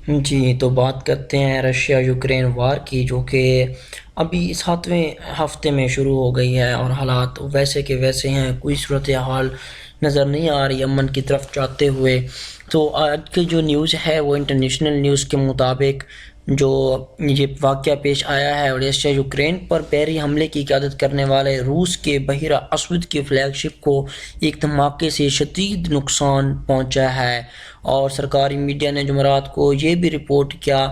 جی تو بات کرتے ہیں رشیا یوکرین وار کی، جو کہ ابھی 7ویں ہفتے میں شروع ہو گئی ہے اور حالات ویسے کے ویسے ہیں، کوئی صورتحال نظر نہیں آ رہی امن کی طرف جاتے ہوئے۔ تو آج کی جو نیوز ہے وہ انٹرنیشنل نیوز کے مطابق جو یہ واقعہ پیش آیا ہے، رشیا یوکرین پر بحری حملے کی قیادت کرنے والے روس کے بحیرہ اسود کی فلیگ شپ کو ایک دھماکے سے شدید نقصان پہنچا ہے، اور سرکاری میڈیا نے جمعرات کو یہ بھی رپورٹ کیا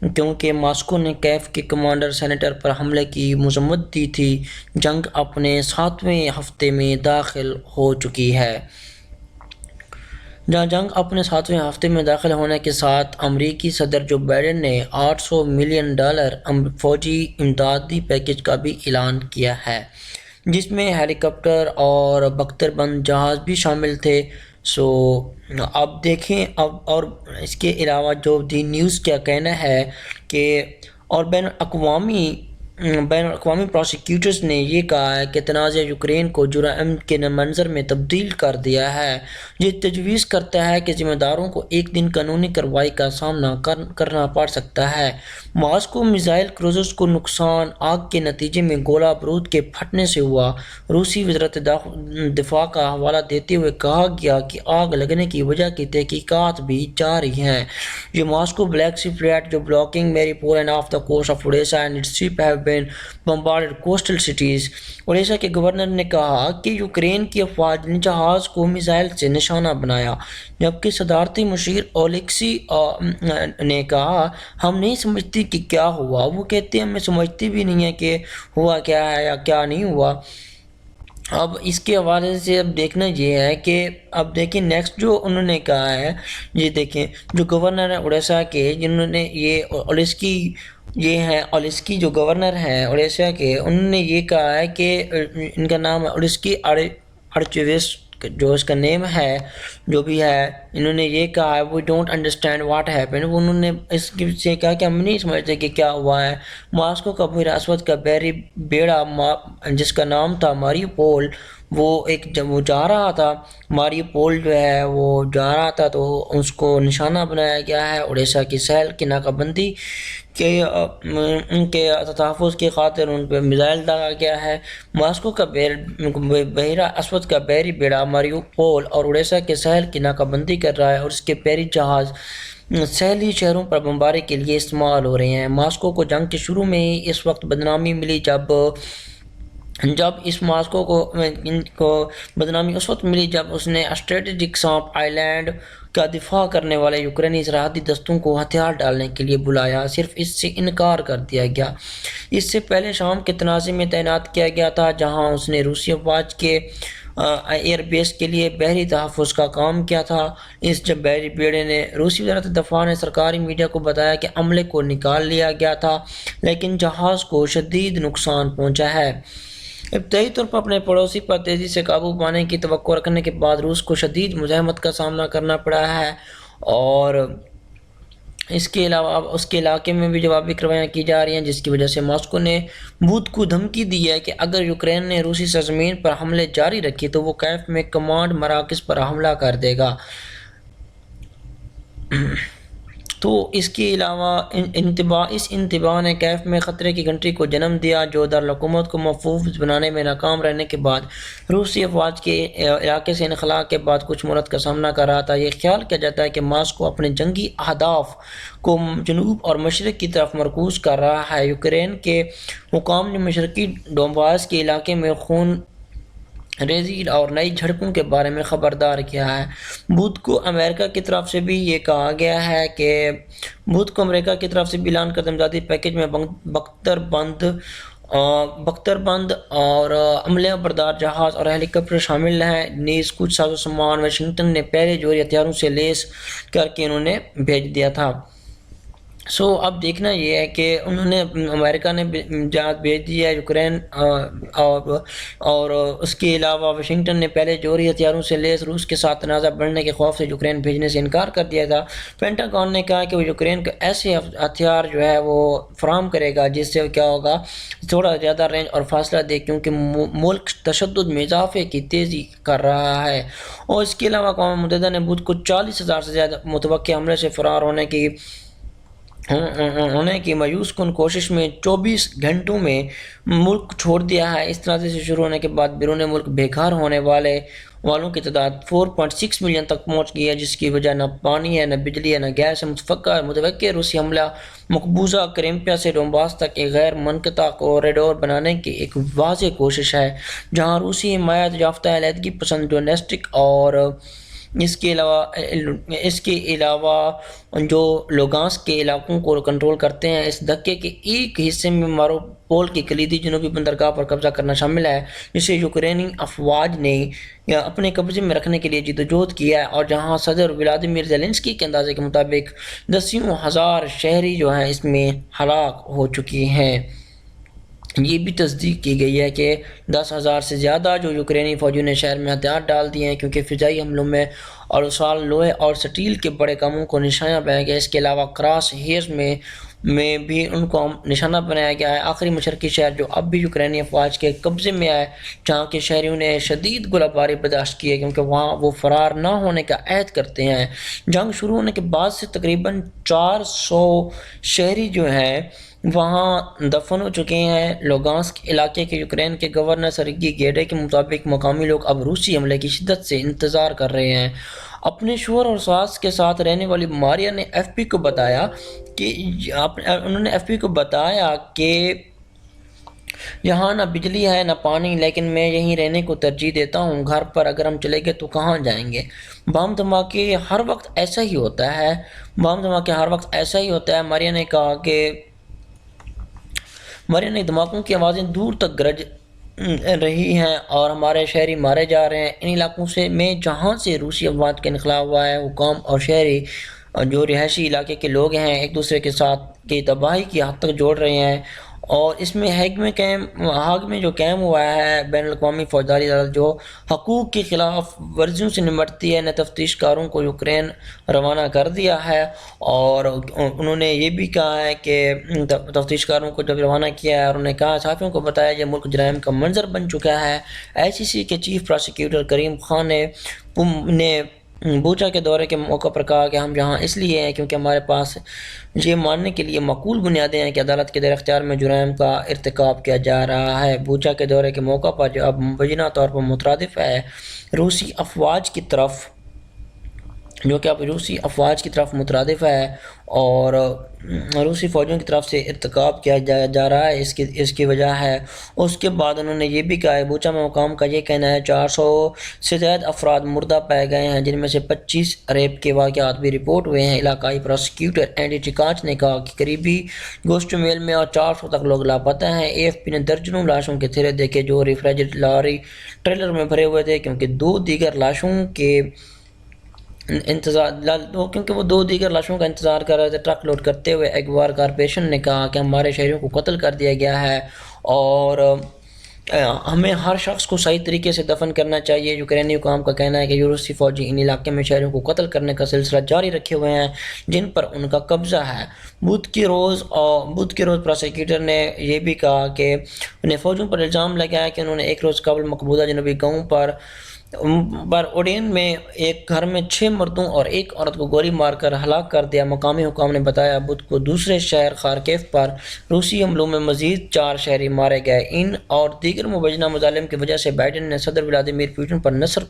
کیونکہ ماسکو نے کیف کے کمانڈر سینیٹر پر حملے کی مذمت دی تھی۔ جنگ اپنے 7ویں ہفتے میں داخل ہو چکی ہے۔ جنگ اپنے 7ویں ہفتے میں داخل ہونے کے ساتھ امریکی صدر جو بائیڈن نے $800 ملین فوجی امدادی پیکج کا بھی اعلان کیا ہے، جس میں ہیلی کاپٹر اور بختر بند جہاز بھی شامل تھے۔ اب دیکھیں اور اس کے علاوہ جو دی نیوز کا کہنا ہے کہ اور بین الاقوامی پراسیکیوٹرز نے یہ کہا ہے کہ تنازع یوکرین کو جرائم کے منظر میں تبدیل کر دیا ہے۔ یہ تجویز کرتا ہے کہ ذمہ داروں کو ایک دن قانونی کارروائی کا سامنا کرنا پڑ سکتا ہے۔ ماسکو میزائل کروزرز کو نقصان آگ کے نتیجے میں گولہ بارود کے پھٹنے سے ہوا۔ روسی وزارت دفاع کا حوالہ دیتے ہوئے کہا گیا کہ آگ لگنے کی وجہ کی تحقیقات بھی جاری ہیں۔ یہ ماسکو بلیک سی فلیٹ جو blocking Mariupol and off the coast of Odesa and its ship have been bombard coastal cities. Odesa کے گورنر نے کہا کہ یوکرین کی افواج نے جہاز کو میزائل سے نشانہ بنایا، جبکہ صدارتی مشیر اولیکسی نے کہا ہم نہیں سمجھتے کہ کیا ہوا۔ وہ کہتے ہیں ہمیں سمجھتے بھی نہیں ہے کہ ہوا کیا ہے یا کیا نہیں ہوا۔ اب اس کے حوالے سے اب دیکھنا یہ ہے کہ اب دیکھیں نیکسٹ جو انہوں نے کہا ہے، یہ دیکھیں جو گورنر ہے اڑیسہ کے، جنہوں نے یہ اولیسکی جو گورنر ہیں اڑیسہ کے، انہوں نے یہ کہا ہے کہ ان کا نام ہے اولیسکی ارچویس، جو اس کا نیم ہے جو بھی ہے، انہوں نے یہ کہا ہے we don't understand what happen. انہوں نے اس سے کہا کہ ہم نہیں سمجھتے کہ کیا ہوا ہے۔ ماسکو کا بحیرہ اسود کا بحری بیڑا جس کا نام تھا ماریوپول، جب وہ جا رہا تھا، ماریوپول جو ہے وہ جا رہا تھا تو اس کو نشانہ بنایا گیا ہے۔ اڑیسہ کی ساحل کی ناکہ بندی کے ان کے تحفظ کی خاطر ان پہ میزائل داغا گیا ہے۔ ماسکو کا بحیرہ اسود کا بحری بیڑا ماریوپول اور اڑیسہ کے ساحل کی ناکہ بندی کر رہا ہے، اور اس کے بحری جہاز ساحلی شہروں پر بمباری کے لیے استعمال ہو رہے ہیں۔ ماسکو کو جنگ کے شروع میں ہی اس وقت بدنامی ملی جب اس نے اسٹریٹجک سانپ آئی لینڈ کا دفاع کرنے والے یوکرینی سرحدی دستوں کو ہتھیار ڈالنے کے لیے بلایا، صرف اس سے انکار کر دیا گیا۔ اس سے پہلے شام کے تنازع میں تعینات کیا گیا تھا، جہاں اس نے روسی افواج کے ایئر بیس کے لیے بحری تحفظ کا کام کیا تھا۔ اس جب بحری بیڑے نے روسی وزارت دفاع نے سرکاری میڈیا کو بتایا کہ عملے کو نکال لیا گیا تھا، لیکن جہاز کو شدید نقصان پہنچا ہے۔ ابتدائی طور پر اپنے پڑوسی پر تیزی سے قابو پانے کی توقع رکھنے کے بعد روس کو شدید مزاحمت کا سامنا کرنا پڑا ہے، اور اس کے علاوہ اب اس کے علاقے میں بھی جوابی کارروائیاں کی جا رہی ہیں، جس کی وجہ سے ماسکو نے بدھ کو دھمکی دی ہے کہ اگر یوکرین نے روسی سرزمین پر حملے جاری رکھے تو وہ کیف میں کمانڈ مراکز پر حملہ کر دے گا۔ تو اس کے علاوہ اس انتباہ نے کیف میں خطرے کی گھنٹی کو جنم دیا، جو دارالحکومت کو محفوظ بنانے میں ناکام رہنے کے بعد روسی افواج کے علاقے سے انخلاء کے بعد کچھ مہلت کا سامنا کر رہا تھا۔ یہ خیال کیا جاتا ہے کہ ماسکو اپنے جنگی اہداف کو جنوب اور مشرق کی طرف مرکوز کر رہا ہے۔ یوکرین کے حکام نے مشرقی ڈونباس کے علاقے میں خون ریزی اور نئی جھڑپوں کے بارے میں خبردار کیا ہے۔ بدھ کو امریکہ کی طرف سے بھی یہ کہا گیا ہے کہ امریکہ کی طرف سے بھی اعلان کردہ امدادی پیکج میں بختر بند اور عملہ بردار جہاز اور ہیلی کاپٹر شامل ہیں۔ نیز کچھ ساز و سامان واشنگٹن نے پہلے جوہری ہتھیاروں سے لیس کر کے انہوں نے بھیج دیا تھا۔ اب دیکھنا یہ ہے کہ امریکہ نے جہاز بھیج دیا ہے یوکرین، اور اس کے علاوہ واشنگٹن نے پہلے جوہری ہتھیاروں سے لیس روس کے ساتھ تنازع بڑھنے کے خوف سے یوکرین بھیجنے سے انکار کر دیا تھا۔ پینٹاگون نے کہا کہ وہ یوکرین کو ایسے ہتھیار جو ہے وہ فراہم کرے گا جس سے کیا ہوگا، تھوڑا زیادہ رینج اور فاصلہ دے، کیونکہ ملک تشدد میں اضافے کی تیزی کر رہا ہے۔ اور اس کے علاوہ اقوام متحدہ نے بدھ کو 40,000 سے زیادہ متوقع حملے سے فرار ہونے کی ہونے کی مایوس کن کوشش میں 24 گھنٹوں میں ملک چھوڑ دیا ہے۔ اس تنازع سے شروع ہونے کے بعد بیرون ملک بے گھر ہونے والوں کی تعداد 4.6 ملین تک پہنچ گئی ہے، جس کی وجہ نہ پانی ہے، نہ بجلی ہے، نہ گیس ہے۔ متوقع روسی حملہ مقبوضہ کرائمیا سے ڈونباس تک ایک غیر منقطع کوریڈور بنانے کی ایک واضح کوشش ہے، جہاں روسی حمایت یافتہ علیحدگی پسند ڈونیٹسک اور اس کے علاوہ جو لوگانسک کے علاقوں کو کنٹرول کرتے ہیں۔ اس دھکے کے ایک حصے میں ماروپول کی کلیدی جنوبی بندرگاہ پر قبضہ کرنا شامل ہے، جسے یوکرینی افواج نے اپنے قبضے میں رکھنے کے لیے جدوجہد کی ہے، اور جہاں صدر ولادیمیر زیلنسکی کے اندازے کے مطابق 10,000 شہری جو ہیں اس میں ہلاک ہو چکی ہیں۔ یہ بھی تصدیق کی گئی ہے کہ 10,000 سے زیادہ جو یوکرینی فوجیوں نے شہر میں ہتھیار ڈال دیے ہیں، کیونکہ فضائی حملوں میں اور اسال لوہے اور سٹیل کے بڑے کاموں کو نشانہ بنایا گیا ہے۔ اس کے علاوہ کراس ہیئرز میں بھی ان کو نشانہ بنایا گیا ہے۔ آخری مشرقی شہر جو اب بھی یوکرینی افواج کے قبضے میں ہے، جہاں کے شہریوں نے شدید گولہ باری برداشت کی ہے، کیونکہ وہاں وہ فرار نہ ہونے کا عہد کرتے ہیں۔ جنگ شروع ہونے کے بعد سے تقریباً 400 شہری جو ہیں وہاں دفن ہو چکے ہیں۔ لوگانسک علاقے کے یوکرین کے گورنر سرگی گیڈے کے مطابق مقامی لوگ اب روسی حملے کی شدت سے انتظار کر رہے ہیں۔ اپنے شوہر اور ساس کے ساتھ رہنے والی ماریا نے ایف پی کو بتایا کہ یہاں نہ بجلی ہے نہ پانی، لیکن میں یہیں رہنے کو ترجیح دیتا ہوں۔ گھر پر اگر ہم چلے گئے تو کہاں جائیں گے؟ بم دھماکے ہر وقت ایسا ہی ہوتا ہے۔ ماریا نے کہا کہ دھماکوں کی آوازیں دور تک گرج رہی ہیں اور ہمارے شہری مارے جا رہے ہیں۔ ان علاقوں میں جہاں سے روسی افواج کا انخلا ہوا ہے، حکام اور شہری جو رہائشی علاقے کے لوگ ہیں ایک دوسرے کے ساتھ کی تباہی کی حد تک جوڑ رہے ہیں، اور اس میں ہیگ میں جو قائم ہوا ہے بین الاقوامی فوجداری عدالت جو حقوق کی خلاف ورزیوں سے نمٹتی ہے، نے تفتیش کاروں کو یوکرین روانہ کر دیا ہے، اور انہوں نے یہ بھی کہا ہے کہ تفتیش کاروں کو جب روانہ کیا ہے اور انہوں نے کہا صحافیوں کو بتایا یہ ملک جرائم کا منظر بن چکا ہے۔ آئی سی سی کے چیف پراسیکیوٹر کریم خان نے بوچا کے دورے کے موقع پر کہا کہ ہم یہاں اس لیے ہیں کیونکہ ہمارے پاس یہ ماننے کے لیے معقول بنیادیں ہیں کہ عدالت کے زیر اختیار میں جرائم کا ارتکاب کیا جا رہا ہے۔ بوچا کے دورے کے موقع پر جو اب مبینہ طور پر مترادف ہے روسی افواج کی طرف مترادف ہے اور روسی فوجیوں کی طرف سے ارتکاب کیا جا رہا ہے، اس کی وجہ ہے۔ اس کے بعد انہوں نے یہ بھی کہا ہے بوچا میں حکام کا یہ کہنا ہے 400 سے زائد افراد مردہ پائے گئے ہیں، جن میں سے 25 ریپ کے واقعات بھی رپورٹ ہوئے ہیں۔ علاقائی پراسیکیوٹر اینڈی ٹیکاچ نے کہا کہ قریبی گوسٹمیل میں اور 400 تک لوگ لاپتہ ہیں۔ اے ایف پی نے درجنوں لاشوں کے تھیلے دیکھے جو ریفریجریٹر لاری ٹریلر میں بھرے ہوئے تھے، کیونکہ وہ دو دیگر لاشوں کا انتظار کر رہے تھے۔ ٹرک لوڈ کرتے ہوئے اگوار کارپوریشن نے کہا کہ ہمارے شہریوں کو قتل کر دیا گیا ہے اور ہمیں ہر شخص کو صحیح طریقے سے دفن کرنا چاہیے۔ یوکرینی حکام کا کہنا ہے کہ روسی فوجی ان علاقے میں شہریوں کو قتل کرنے کا سلسلہ جاری رکھے ہوئے ہیں جن پر ان کا قبضہ ہے۔ بدھ کے روز پراسیکیوٹر نے یہ بھی کہا کہ انہیں فوجیوں پر الزام لگایا کہ انہوں نے ایک روز قبل مقبوضہ جنوبی گاؤں پر اوڈین میں ایک گھر میں 6 مردوں اور 1 عورت کو گولی مار کر ہلاک کر دیا۔ مقامی حکام نے بتایا بدھ کو دوسرے شہر خارکیف پر روسی حملوں میں مزید 4 شہری مارے گئے۔ ان اور دیگر مبینہ مظالم کی وجہ سے بائیڈن نے صدر ولادیمیر پوٹن پر نسل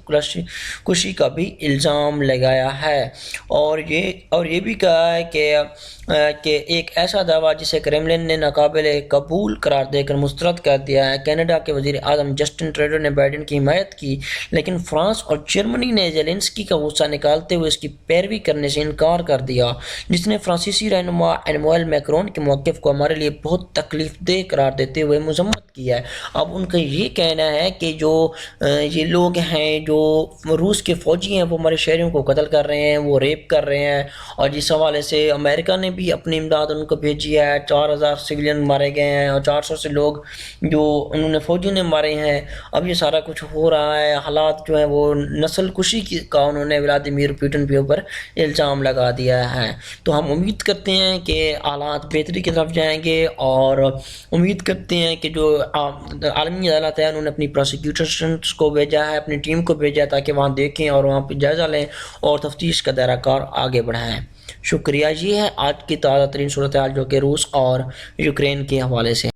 کشی کا بھی الزام لگایا ہے، اور یہ بھی کہا ہے کہ ایک ایسا دعویٰ جسے کرملن نے ناقابل قبول قرار دے کر مسترد کر دیا ہے۔ کینیڈا کے وزیر اعظم جسٹن ٹروڈو نے بائیڈن کی حمایت کی، لیکن فرانس اور جرمنی نے زیلنسکی کا غصہ نکالتے ہوئے اس کی پیروی کرنے سے انکار کر دیا، جس نے فرانسیسی رہنما ایمانوئل میکرون کے موقف کو ہمارے لیے بہت تکلیف دہ قرار دیتے ہوئے مذمت کی ہے۔ اب ان کا یہ کہنا ہے کہ جو یہ لوگ ہیں جو روس کے فوجی ہیں وہ ہمارے شہریوں کو قتل کر رہے ہیں، وہ ریپ کر رہے ہیں، اور جس حوالے سے امریکہ نے بھی اپنی امداد ان کو بھیجی ہے۔ 4,000 سویلین مارے گئے ہیں اور 400 سے لوگ جو انہوں نے فوجی نے مارے ہیں۔ اب یہ سارا کچھ ہو رہا ہے، حالات جو ہیں وہ نسل کشی کا انہوں نے ولادیمیر پوٹن کے اوپر الزام لگا دیا ہے۔ تو ہم امید کرتے ہیں کہ حالات بہتری کی طرف جائیں گے، اور امید کرتے ہیں کہ جو عالمی عدالت ہے انہوں نے اپنی پروسیکیوٹرز کو بھیجا ہے، اپنی ٹیم کو بھیجا ہے تاکہ وہاں دیکھیں اور وہاں پہ جائزہ لیں اور تفتیش کا دائرہ کار آگے بڑھائیں۔ شکریہ، یہ ہے آج کی تازہ ترین صورتحال جو کہ روس اور یوکرین کے حوالے سے